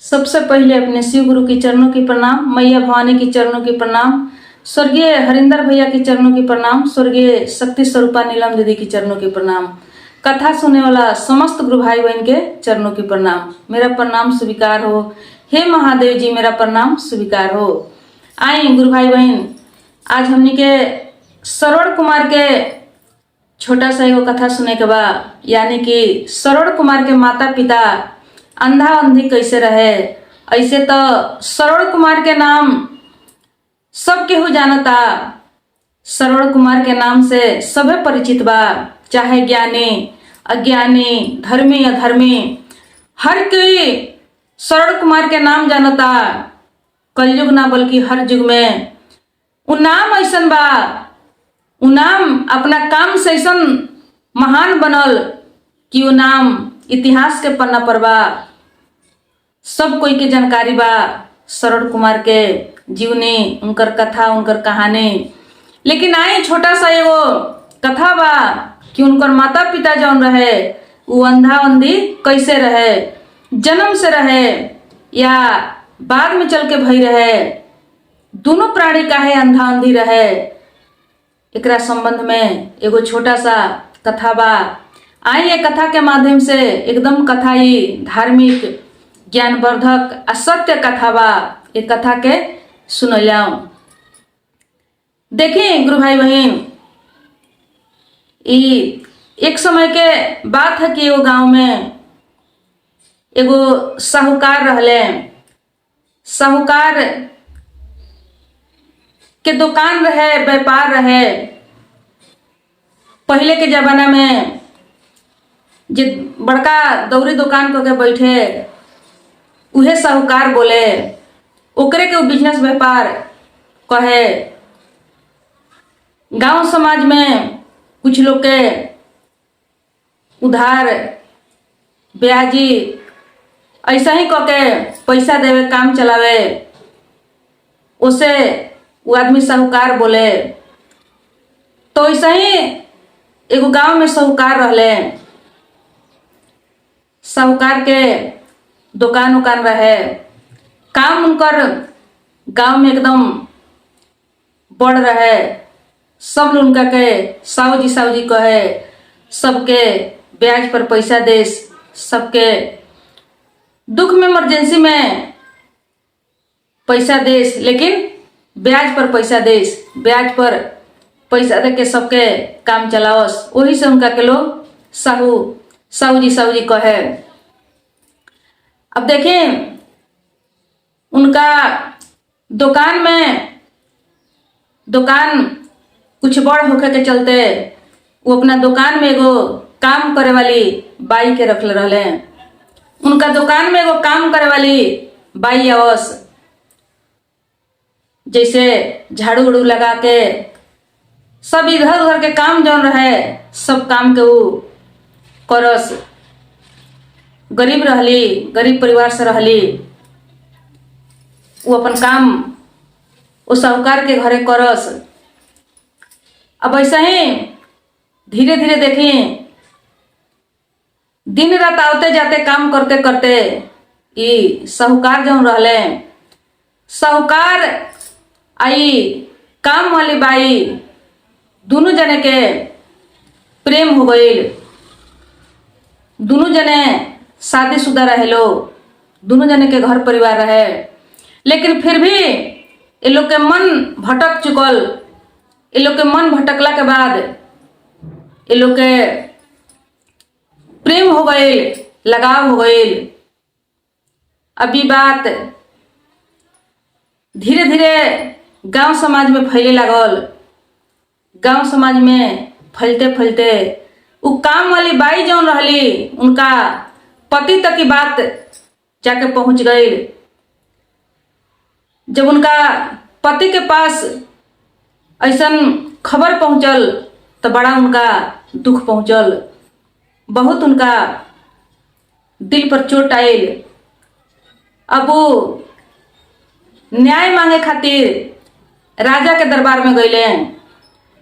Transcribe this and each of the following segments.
सबसे पहले अपने शिव गुरु के चरणों की प्रणाम, मैया भवानी के चरणों की प्रणाम, स्वर्गीय हरिंदर भैया के चरणों की प्रणाम, स्वर्गीय शक्ति स्वरूपा नीलम दीदी के चरणों की प्रणाम, कथा सुनने वाला समस्त गुरु भाई बहन के चरणों की प्रणाम। मेरा प्रणाम स्वीकार हो। हे महादेव जी, मेरा प्रणाम स्वीकार हो। आए गुरु भाई बहन, आज हमनी के श्रवण कुमार के छोटा सा एगो कथा सुने के बाद, यानी कि श्रवण कुमार के माता पिता अंधा अंधी कैसे रहे। ऐसे तो श्रवण कुमार के नाम सब केहू जानता, श्रवण कुमार के नाम से सभे परिचित बा, चाहे ज्ञानी अज्ञानी, धर्मी अधर्मी, हर कोई श्रवण कुमार के नाम जानता। कलयुग ना बल्कि हर युग में उ नाम ऐसन बा, उ नाम अपना काम से ऐसन महान बनल कि उ नाम इतिहास के पन्ना पर बा। सब कोई के जानकारी बा श्रवण कुमार के जीवनी, उनकर कथा, उनकर कहानी। लेकिन आए छोटा सा एगो कथा बा कि उनकर माता पिता जौन रहे वो अंधा अंधी कैसे रहे, जन्म से रहे या बाद में चल के भई रहे, दोनों प्राणी काहे अंधा अंधी रहे, एकरा संबंध में एगो छोटा सा कथा बा। आई ये कथा के माध्यम से एकदम कथा ही धार्मिक, ज्ञानवर्धक आ सत्य कथा बा। ये कथा के सुन जाओ। देखिए गुरु भाई बहन, एक समय के बात है कि एगो गांव में एगो साहूकार रहले। साहूकार के दुकान रहे, व्यापार रहे। पहले के जमाना में जे बड़का दौरी दुकान करके बैठे उहे साहूकार बोले, ओकरे के बिजनेस व्यापार कहे। गांव समाज में कुछ लोग के उधार ब्याजी ऐसा ही करके पैसा देवे, काम चलावे, उसे वो आदमी साहूकार बोले। तो ऐसा ही एगो गांव में साहूकार रहले। साहूकार के दुकान उकान रहे, काम उनकर गांव में एकदम बढ़ रहे। सब लोग उनका के साहू जी कहे, सबके ब्याज पर पैसा दे, सबके दुख में इमरजेंसी में पैसा दे, लेकिन ब्याज पर पैसा दे, ब्याज पर पैसा दे के सबके काम चलाओस। वही से उनका के लोग साहू जी कहे। अब देखें उनका दुकान कुछ बड़ होके के चलते वो अपना दुकान में एगो काम करे वाली बाई के रखले रहले। उनका दुकान में एगो काम करे वाली बाई आवस, जैसे झाड़ू उड़ू लगा के सब इधर उधर के काम जौन रहे सब काम के वो करस। गरीब रहली, गरीब परिवार से रहली, वो अपन काम वो साहूकार के घरे करस। अब ऐसा ही धीरे धीरे देखें दिन रात आवते जाते काम करते करते ये साहूकार जौन रहले, साहूकार आई काम वाली बाई, दोनों जने के प्रेम हो गई। दोनों जने शादीशुदा रहे लो, दोनों जने के घर परिवार रहे। लेकिन फिर भी ये लोग के मन भटक चुकल। ये लोग के मन भटकला के बाद ये लोग के प्रेम हो गई, लगाव हो गई। अभी बात धीरे धीरे गांव समाज में फैले लागल। गांव समाज में फैलते फैलते वो काम वाली बाई जौन रहली, उनका पति तक की बात जाके पहुंच गई। जब उनका पति के पास ऐसा खबर पहुंचल तो बड़ा उनका दुख पहुंचल, बहुत उनका दिल पर चोट आयल। अब वो न्याय मांगे खातिर राजा के दरबार में गईले।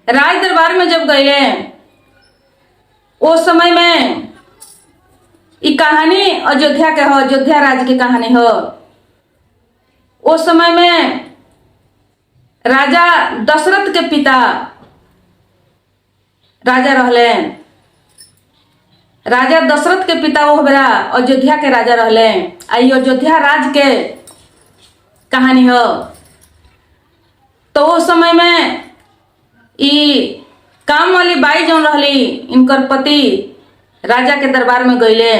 राज दरबार में जब गईले, उस समय में ई कहानी अयोध्या के हो, अयोध्या राज्य की कहानी हो। उस समय में राजा दशरथ के पिता राजा रहले। राजा दशरथ के पिता वो बेरा अयोध्या के राजा रहले। आई अयोध्या राज्य के कहानी हो। तो उस समय में ई काम वाली बाई जौन रहली, इनकर पति राजा के दरबार में गईले।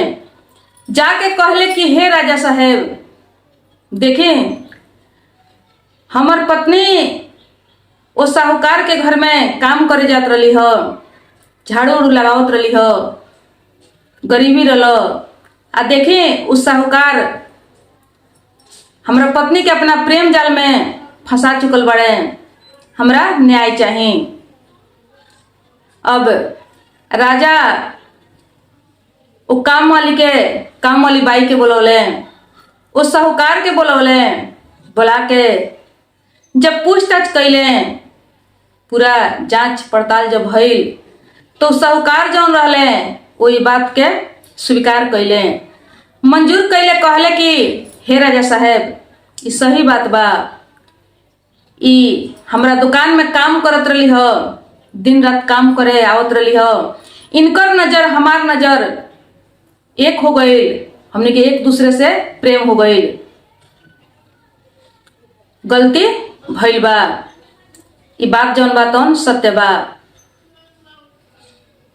जाके कहले कि हे राजा साहेब, देखें हमर पत्नी वो साहूकार के घर में काम करे जात रही हो, झाड़ू उड़ू लगावत रही हो, गरीबी रलो। आ देखें उस साहूकार हमरा पत्नी के अपना प्रेम जाल में फंसा चुकल बड़े, हमरा न्याय चाहिए। अब राजा वो काम वाली बाई के बोलौले, उस साहूकार के बोलौले। बुला के जब पूछताछ कैले, पूरा जांच पड़ताल जब भइल, तो साहूकार जौन रहले वही बात के स्वीकार कैले, मंजूर कैले। कहले कि हे राजा साहेब, ई सही बात बा, ई हमरा दुकान में काम करत रही हो, दिन रात काम करे आवत रही हो। इनकर नजर हमार नजर एक हो गई, हमने के एक दूसरे से प्रेम हो गई, गलती भइल बा, ई बात जौन बा तौन सत्य बा।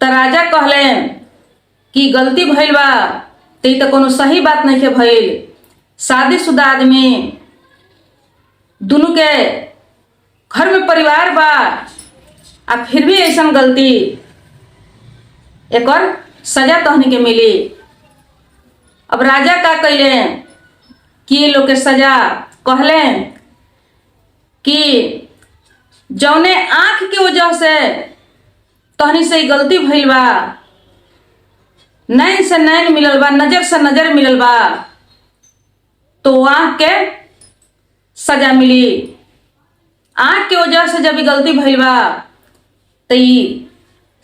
त राजा कहले कि गलती भइल बा तो कोनो सही बात नहीं के भइल। शादीशुदा आदमी, दोनों के घर में परिवार बा, आ फिर भी ऐसा गलती, एक और सजा तहनी के मिली। अब राजा का कैले कि ये लोग के सजा कहले कि जौने आंख के वजह से तहनी से गलती भइल बा, नैन से नैन मिलल बा, नजर से नजर मिलल बा, तो आंख के सजा मिली। आंख के वजह से जब गलती भइल बा तो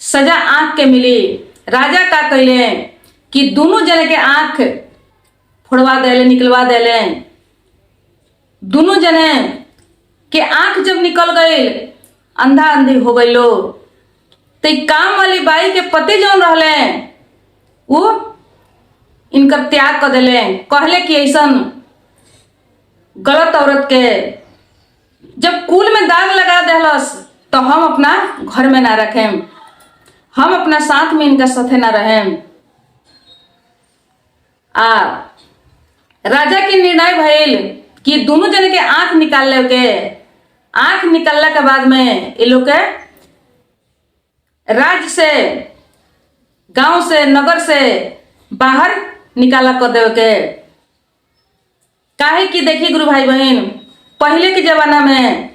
सजा आंख के मिली। राजा का कैले कि दोनों जने के आंख फोड़वा देले, निकलवा देले। दोनों जने के आंख जब निकल गई, अंधा अंधी हो गई लो। तो काम वाली बाई के पति जौन रहले वो इनकर त्याग कर दिले। कहले कि ऐसा गलत औरत के जब कुल में दाग लगा देलस तो हम अपना घर में ना रखें, हम अपना साथ में इनका साथे ना रहें। राजा के निर्णय भइल कि दोनों जने के आंख निकाल ले के। आंख निकलने के बाद में ये लोग के राज्य से, गांव से, नगर से बाहर निकाला कर दे के। काहे कि देखिए गुरु भाई बहन, पहले के जमाना में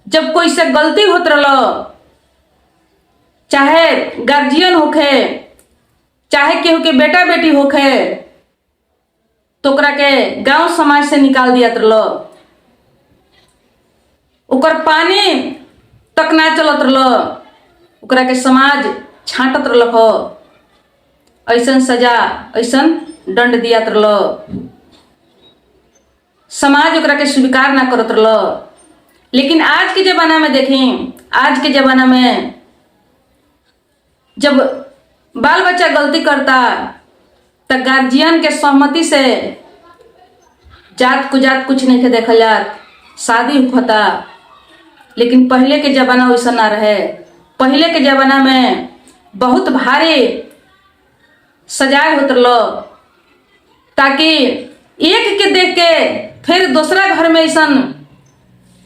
जब कोई से गलती होत रहो, चाहे गार्जियन होखे, चाहे केहू के बेटा बेटी होखे, तो ओकरा के गांव समाज से निकाल दिया रहो। ओकर पानी तक ना चलत रहो, ओकरा के समाज छांटत रहो। ऐसन सजा, ऐसन दंड दिया रहो। समाज ओकरा के स्वीकार ना करत रहो। लेकिन आज के जमाना में देखें, आज के जमाना में जब बाल बच्चा गलती करता तो गार्जियन के सहमति से, जात कुजात कुछ नहीं के देखल जात, शादी होता। लेकिन पहले के जमाना वैसा ना रहे। पहले के जमाना में बहुत भारी सजाए होत रहो, ताकि एक के देख के फिर दूसरा घर में ऐसा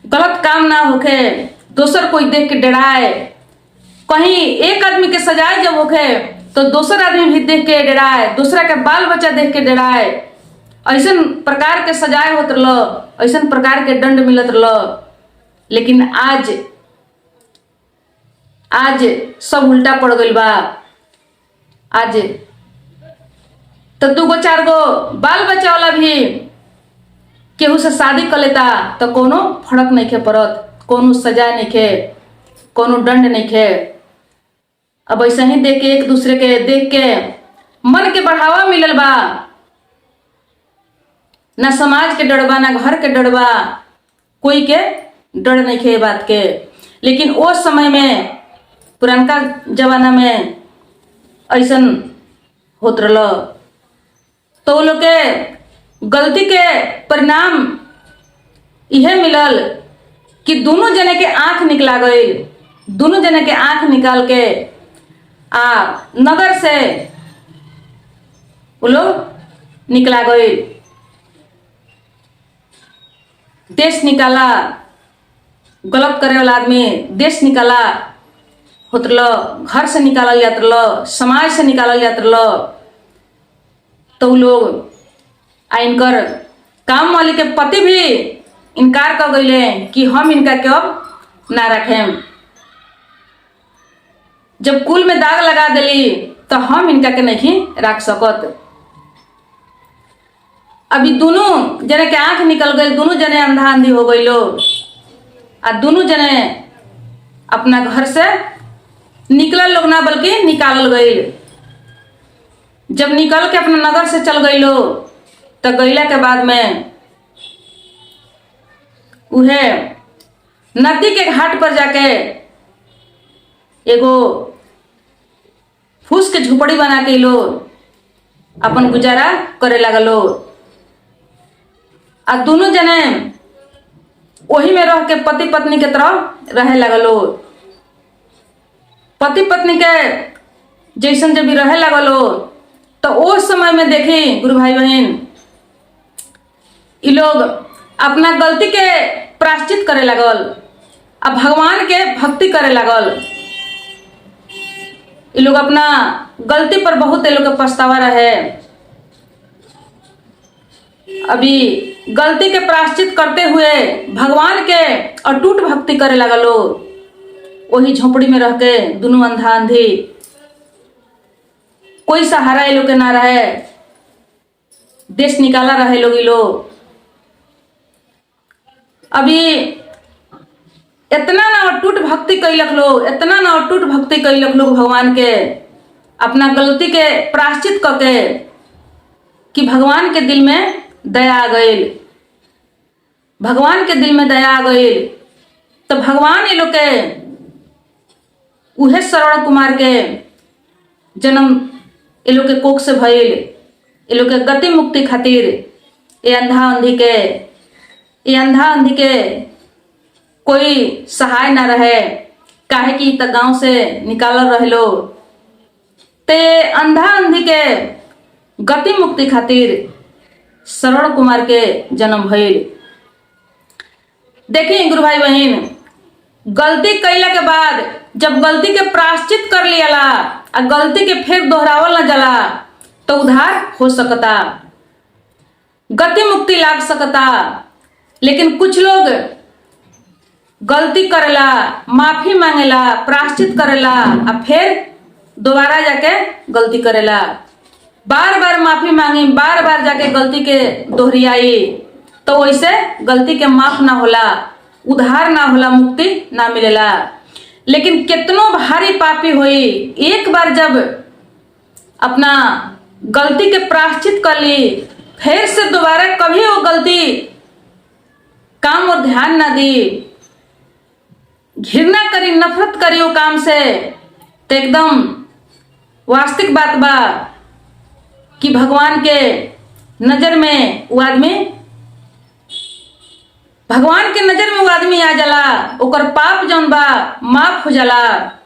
गलत काम ना होके, दूसर कोई देख के डराए। कहीं एक आदमी के सजाए जब होके तो दूसरा आदमी भी देख के डराए, दूसरा के बाल बच्चा देख के डराए। ऐसा प्रकार के सजाए होत रहो, ऐसा प्रकार के दंड मिलत रहो। लेकिन आज सब उल्टा पड़ गई बा। आज तो 2 4 गो बाल बच्चा वाला भी केहू से शादी कर लेता तो कोनो फर्क नहीं खे पड़त, कोनो सजा नहीं खे, कोनो दंड नहीं खे। अब ऐसा ही देख के, एक दूसरे के देख के मन के बढ़ावा मिलल बा, ना समाज के डर बा, ना घर के डर बा, कोई के डर नहीं खे बात के। लेकिन वो समय में पुरानका जमाना में ऐसन होत रहा, तो वो लोग के गलती के परिणाम यह मिलल कि दोनों जने के आंख निकला गई। दोनों जने के आंख निकाल के नगर से वो लोग निकला गए, देश निकाला। गलत करे वाला आदमी देश निकाला होत रहा, घर से निकालल जात रहा, समाज से निकालल जात रहा। तो लोग इनकर काम वाली के पति भी इनकार कर गए कि हम इनका क्यों ना रखें। जब कुल में दाग लगा दिली तो हम इनका के नहीं रख सकत। अभी दोनों जने के आंख निकल गए, दोनों जने अंधा अंधी हो गई लोग, और दोनों जने अपना घर से निकलल लोग ना बल्कि निकालल गई। जब निकल के अपना नगर से चल गई लो, तो गईला के बाद में उहे नदी के घाट पर जाके एगो फूस के झोपड़ी बना के लो अपन गुजारा करे लगलो। और दोनों जने वही में रह के पति पत्नी के तरह रहे लगलो। पति पत्नी के जैसन जब भी रहे लगलो, तो उस समय में देखी गुरु भाई बहन, ये लोग अपना गलती के प्रायश्चित करे लगल, अब भगवान के भक्ति करे लगल। ये लोग अपना गलती पर बहुत ये लोग के पछतावा रहे। अभी गलती के प्रायश्चित करते हुए भगवान के अटूट भक्ति करे लगलो। वही झोपड़ी में रह के दोनों अंधा अंधी, कोई सहारा ये लोग के ना रहे, देश निकाला रहे लोग। ये लोग अभी इतना ना अटूट भक्ति कैलक लोग, इतना ना अटूट भक्ति कैलक लोग भगवान के, अपना गलती के प्रायश्चित करके कि भगवान के दिल में दया आ गई। भगवान के दिल में दया आ गई तो भगवान ये लोग के उहे श्रवण कुमार के जन्म ये लोग के कोख से भइल। ये लोग के गति मुक्ति खातिर ये अंधा अंधी के कोई सहाय ना रहे, काहे कि त गांव से निकालल रहे लो। ते अंधा अंधी के गति मुक्ति खातिर श्रवण कुमार के जन्म भइल। देखिए गुरु भाई बहन, गलती कैला के बाद जब गलती के प्रायश्चित कर लियाला और गलती के फिर दोहरावल न जाला, तो उद्धार हो सकता, गति मुक्ति लाग सकता। लेकिन कुछ लोग गलती करेला, माफी मांगेला, प्रायश्चित करेला और फिर दोबारा जाके गलती करेला। बार बार माफी मांगी, बार बार जाके गलती के दोहरियाई, तो वैसे गलती के माफ ना होला, उद्धार ना होला, मुक्ति ना मिलेला। लेकिन कितनो भारी पापी होई, एक बार जब अपना गलती के प्रायश्चित कर ली, फिर से दोबारा कभी वो गलती काम और ध्यान ना दी, घृणा करी, नफरत करी वो काम से, तो एकदम वास्तविक बात बा कि भगवान के नजर में वो आदमी, भगवान के नजर में वो आदमी आ जाला, ओकर पाप जौन बा माफ हो जाला,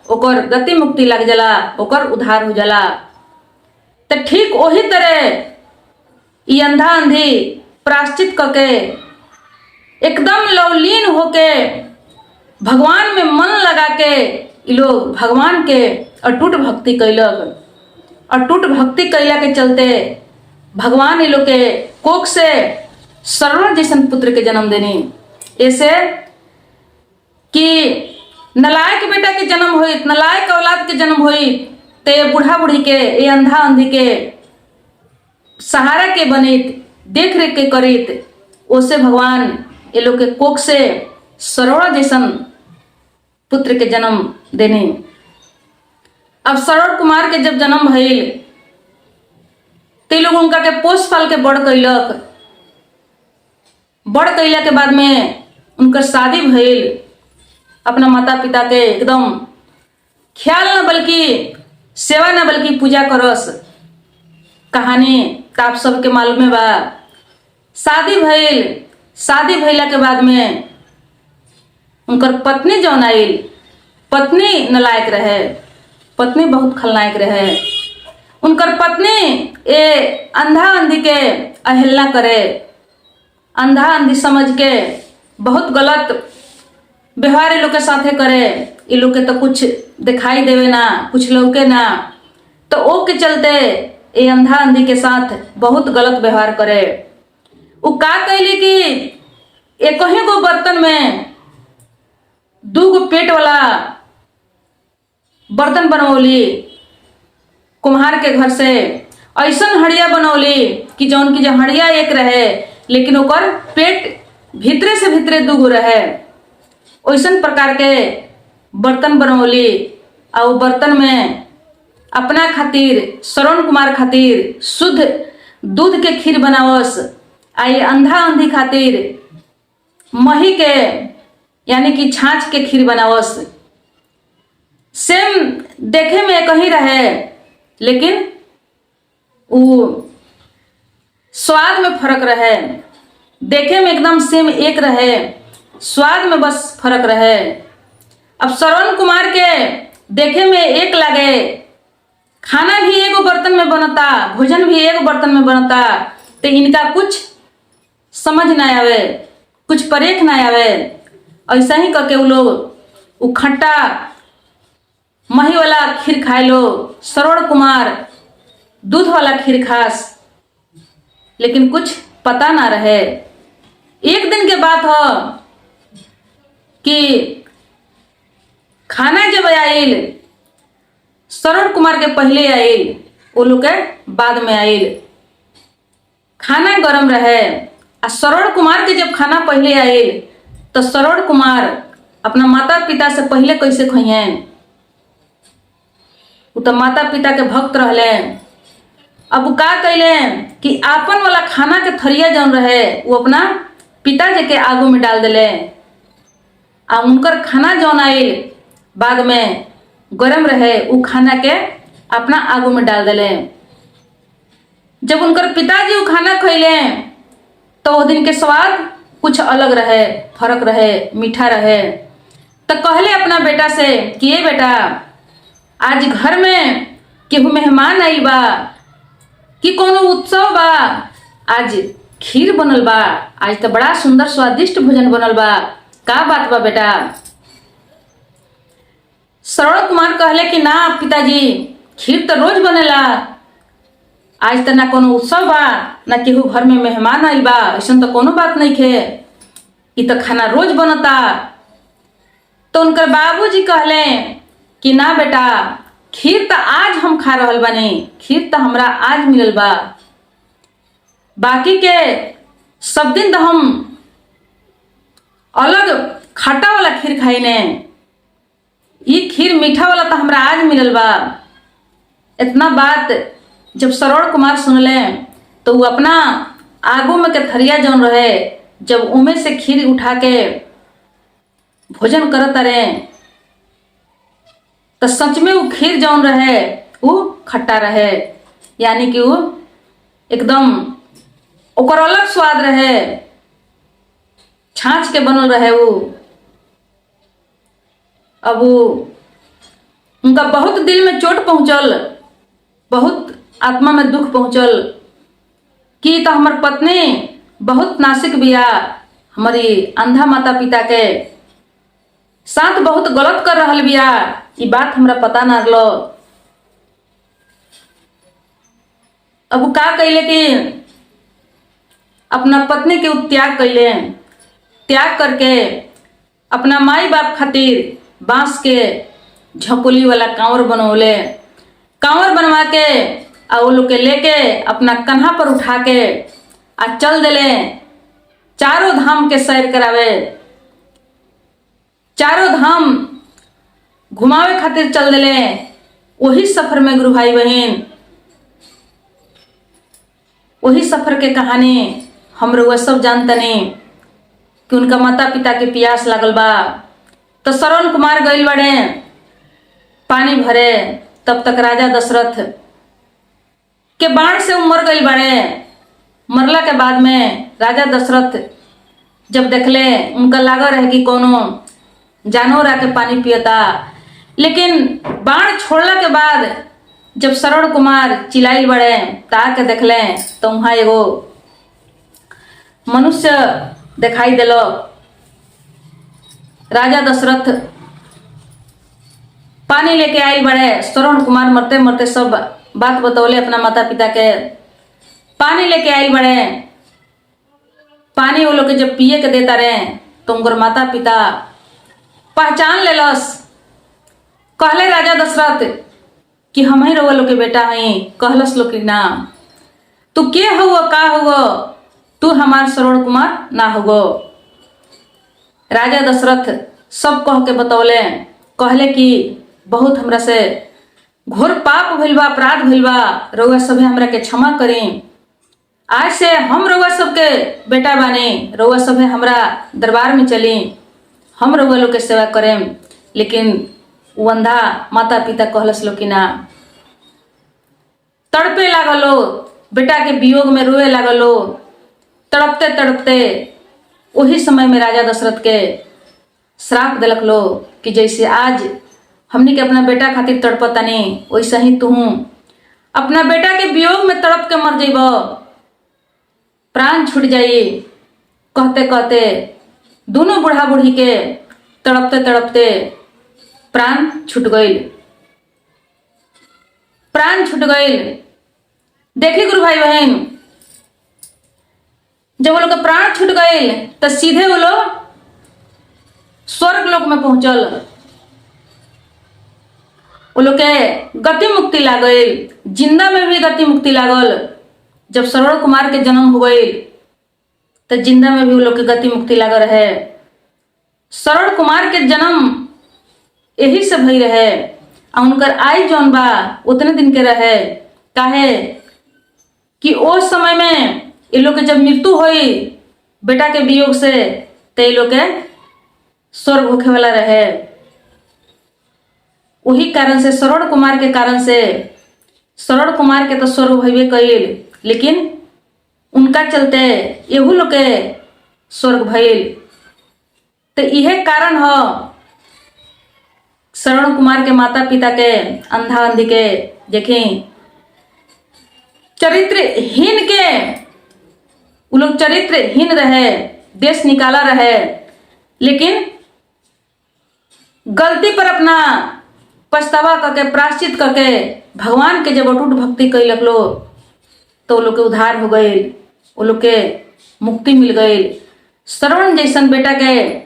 ओकर गति मुक्ति लग जाला, ओकर उद्धार हो जाला। तो ठीक वही तरह ये अंधा अंधी प्रायश्चित करके एकदम लवलीन होके भगवान में मन लगा के ये लोग भगवान के अटूट भक्ति कैलक। अटूट भक्ति कैला के चलते भगवान ये लोग के कोख से श्रवण जैसन पुत्र के जन्म देनी। ऐसे कि नलायक बेटा के जन्म हुई, नलायक औलाद के जन्म हुई, तो ये बूढ़ा बूढ़ी के, ये अंधा अंधी के सहारा के बनित, देख रेख के करित, ओसे भगवान ये लोग के कोख से श्रवण जैसन पुत्र के जन्म देने। अब श्रवण कुमार के जब जन्म भइल ते लोग उनका के पोस पाल के बड़ कैलक। बड़ कैला के बाद में उनकर शादी भइल। अपना माता पिता के एकदम ख्याल न बल्कि सेवा न बल्कि पूजा करस। कहानी तो आप सबके मालूम बा। शादी भइल। शादी भइला के बाद में उनकर पत्नी जौन आइल, पत्नी नलायक रहे, पत्नी बहुत खलनायक रहे। उनकर पत्नी ए अंधा अंधी के अवहेलना करे, अंधा अंधी समझ के बहुत गलत व्यवहार ये लोग के साथे करे। ये लोग के तो कुछ दिखाई देवे ना, कुछ लौके ना, तो ओ के चलते ये अंधा अंधी के साथ बहुत गलत व्यवहार करे। वो का कैली कि एक ही गो बर्तन में 2 गो पेट वाला बर्तन बनौली कुम्हार के घर से। ऐसन हड़िया बनौली कि जौन की जो हड़िया एक रहे लेकिन ओकर पेट भीतरे से भीतरे 2 गो रहे। ऐसन प्रकार के बर्तन बनौली। और वो बर्तन में अपना खातिर, श्रवण कुमार खातिर शुद्ध दूध के खीर बनावस। आई अंधा अंधी खातिर मही के यानी कि छाछ के खीर बनावस। सेम देखे में कहीं रहे लेकिन वो स्वाद में फर्क रहे। देखे में एकदम सेम एक रहे, स्वाद में बस फर्क रहे। अब श्रवण कुमार के देखे में एक लगे, खाना भी एक बर्तन में बनता, भोजन भी एक बर्तन में बनता, तो इनका कुछ समझ ना आवे, कुछ परेख ना आवे। ऐसा ही करके वो लोग वो खट्टा मही वाला खीर खाए लो, श्रवण कुमार दूध वाला खीर खास, लेकिन कुछ पता ना रहे। एक दिन के बात हो कि खाना जब आइल, श्रवण कुमार के पहले आइल, वो लोग के बाद में आइल। खाना गरम रहे। आ श्रवण कुमार के जब खाना पहले आइल तो श्रवण कुमार अपना माता पिता से पहले कैसे खइए। वो तो माता पिता के भक्त रहले। अब वो का कैले कि आपन वाला खाना के थरिया जौन रहे वो अपना पिताजी के आगू में डाल दिले। आ उनकर खाना जौन आइल बाद में गरम रहे, वो खाना के अपना आगू में डाल दिले। जब उनकर पिताजी वो खाना खैले तो वो दिन के स्वाद कुछ अलग रहे, फर्क रहे, मीठा रहे। तो कहले अपना बेटा से कि ये बेटा, आज घर में केहू मेहमान आई बा कि कोनो उत्सव बा, आज खीर बनल बा, आज तो बड़ा सुंदर स्वादिष्ट भोजन बनल बा, का बात बा बेटा। श्रवण कुमार कहले कि ना पिताजी, खीर तो रोज बनेला, आज तो ना कोनो उत्सव बा, ना केहू घर में मेहमान आई बा, ऐसा तो कोनो बात नहीं खे, ये तो खाना रोज बनता। तो उनकर बाबूजी कहले कि ना बेटा, खीर तो आज हम खा रहल बानी, खीर तो हमरा आज मिलल बा, बाकी के सब दिन तो हम अलग खट्टा वाला खीर खाई ने, ये खीर मीठा वाला तो हमरा आज मिलल बा। इतना बात जब श्रवण कुमार सुनले तो वो अपना आगू में के थरिया जौन रहे, जब उमे से खीर उठा के भोजन करत रहे तो सच में वो खीर जौन रहे वो खट्टा रहे, यानी कि वो एकदम ओकर अलग स्वाद रहे, छाछ के बनल रहे वो। अब वो उनका बहुत दिल में चोट पहुंचल, बहुत आत्मा में दुख पहुंचल कि तो हमार पत्नी बहुत नासिक बिया, हमारी अंधा माता पिता के साथ बहुत गलत कर रहल बिया, ये बात हमरा पता ना रहलो। अब वो का कैले कि अपना पत्नी के त्याग कैले, त्याग करके अपना माई बाप खातिर बांस के झपोली वाला कांवर बनौले। कांवर बनवा के आ वो लोग के लेके अपना कन्हा पर उठा के आ चल दिले चारों धाम के सैर करावे, चारों धाम घुमावे खातिर चल दिले। वही सफर में गुरु भाई बहन वही सफर के कहानी हम रउआ सब जानतनी कि उनका माता पिता के प्यास लागल बा। तो श्रवण कुमार गइल बड़े पानी भरे, तब तक राजा दशरथ के बाण से मर गइल बड़े। मरला के बाद में राजा दशरथ जब देखले, उनका लागल रहे कि कोनो जानवर आके पानी पियता, लेकिन बाण छोड़ला के बाद जब श्रवण कुमार चिल्लाइल बड़े ताके देखले तो वहां एगो मनुष्य दिखाई दिलो। राजा दशरथ पानी लेके आई बड़े। श्रवण कुमार मरते मरते सब बात बतौले अपना माता पिता के। पानी लेके आई बड़े, पानी वो लोग के जब पिए के देता रहे तो उनकर माता पिता पहचान लेलस। कहले राजा दशरथ कि हम ही रउआ लोग के बेटा हई। कहलस लोग कि ना, तू के हुआ का हुआ, तू हमार श्रवण कुमार ना हुआ। राजा दशरथ सब कह के बतौले। कहले कि बहुत हमरा से घोर पाप भइल बा, अपराध भइल बा, रउआ सभे हमरा के क्षमा करी। आज से हम रउआ सबके बेटा बानी, रउआ सभे हमरा दरबार में चली, हम रउआ लोग के सेवा करें। लेकिन वो अंधा माता पिता कहलस लो कि ना। तड़पे लागलो, बेटा के वियोग में रोए लागलो। तड़पते तड़पते वही समय में राजा दशरथ के श्राप दिलक लो कि जैसे आज हमनी के अपना बेटा खातिर तड़पतानी, वैसे ही तू अपना बेटा के वियोग में तड़प के मर जइब, प्राण छूट जाई। कहते कहते दोनों बूढ़ा बूढ़ी के तड़पते तड़पते प्राण छूट गइल। प्राण छूट गइल। देखी गुरु भाई बहन, जब वो लोग का प्राण छूट गइल तो सीधे वो लोग स्वर्ग लोक में पहुंचल। वो लोग के गति मुक्ति लागल, जिंदा में भी गति मुक्ति लागल। जब श्रवण कुमार के जन्म हो गई तो जिंदा में भी वो लोग के गति मुक्ति लागल रहे। श्रवण कुमार के जन्म यही से भई रहे। उनकर आयु जौन बा उतने दिन के रहे। काहे कि उस समय में ये लोग के जब मृत्यु हुई बेटा के वियोग से, तो ये लोग के स्वर्ग होखे वाला रहे। वही कारण से श्रवण कुमार के कारण से, श्रवण कुमार के तो स्वर्ग भइबे कइल, लेकिन उनका चलते एहू लोग के स्वर्ग भइल। तो यह कारण हो श्रवण कुमार के माता पिता के अंधा अंधी के। देखें चरित्रहीन के, वो लोग चरित्रहीन रहे, देश निकाला रहे, लेकिन गलती पर अपना पछतावा करके प्रायश्चित करके भगवान के जब अटूट भक्ति कैलक लो तो वो लोग के उद्धार हो गए, वो लोग के मुक्ति मिल गई। श्रवण जैसन बेटा के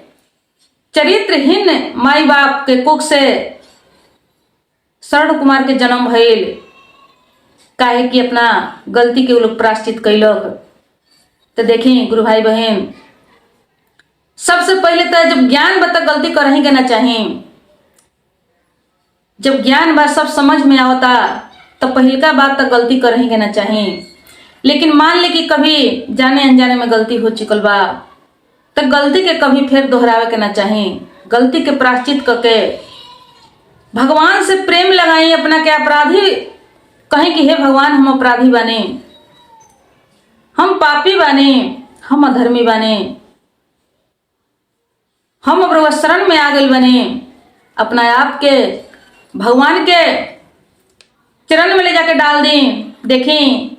चरित्रहीन माई बाप के कोख से श्रवण कुमार के जन्म भइल। काहे कि अपना गलती के वो लोग प्रायश्चित कैलक। तो देखें गुरु भाई बहन, सबसे पहले तो जब ज्ञान बता गलती करही के ना चाहिए। जब ज्ञान बात सब समझ में आवता तो पहलका बात तो गलती करही के ना चाहिए। लेकिन मान ले कि कभी जाने अनजाने में गलती हो चुकल बा तो गलती के कभी फिर दोहरावे के ना चाहिए। गलती के प्रायश्चित करके भगवान से प्रेम लगाई, अपना के अपराधी कहें कि हे भगवान हम अपराधी बने, हम पापी बने, हम अधर्मी बने, हम अब शरण में आ गए बने। अपना आप के भगवान के चरण में ले जाके डाल दी। देखें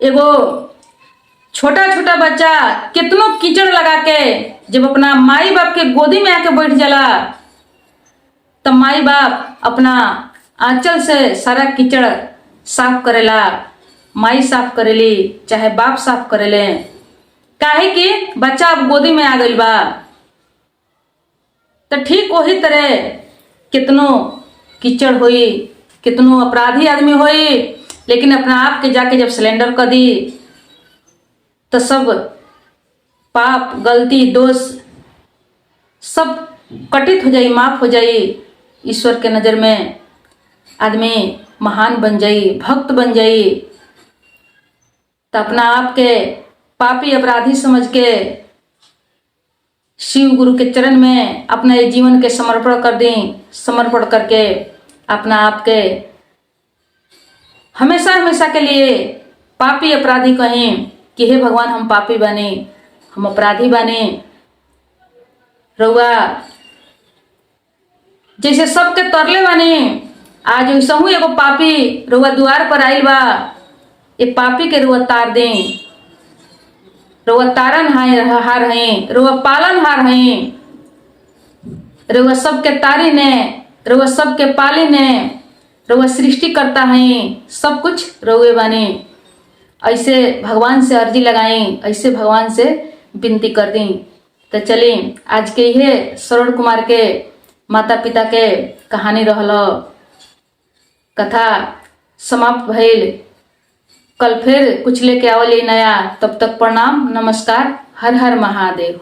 एगो छोटा छोटा बच्चा कितनों कीचड़ लगा के जब अपना माई बाप के गोदी में आके बैठ जाला तो माई बाप अपना आंचल से सारा कीचड़ साफ करेला। माई साफ करेली चाहे बाप साफ करेले। काहे कि बच्चा अब गोदी में आ गई बा। तो ठीक वही तरह कितनों कीचड़ हुई, कितनों अपराधी आदमी हुई, लेकिन अपना आप के जाके जब सिलेंडर कर दी तो सब पाप गलती दोष सब कटित हो जाई, माफ हो जाई। ईश्वर के नज़र में आदमी महान बन जाई, भक्त बन जाई। तो अपना आप के पापी अपराधी समझ के शिव गुरु के चरण में अपना ये जीवन के समर्पण कर दें। समर्पण करके अपना आप के हमेशा हमेशा के लिए पापी अपराधी कहें कि हे भगवान, हम पापी बने, हम अपराधी बने। रउआ जैसे सबके तरले बने, आज वैसा हूँ एगो पापी रउआ द्वार पर आइल बा। ये पापी के रउआ तार दें। रउआ तारन हार हैं, रउआ पालन हार हैं। रउआ सबके तारी ने, रउआ सबके पाली ने, रउआ सृष्टि करता है, सब कुछ रउए बने। ऐसे भगवान से अर्जी लगाएं, ऐसे भगवान से विनती कर दें। तो चलें, आज के ये श्रवण कुमार के माता पिता के कहानी रहल, कथा समाप्त भइल। कल फिर कुछ लेके आवल नया। तब तक प्रणाम, नमस्कार, हर हर महादेव।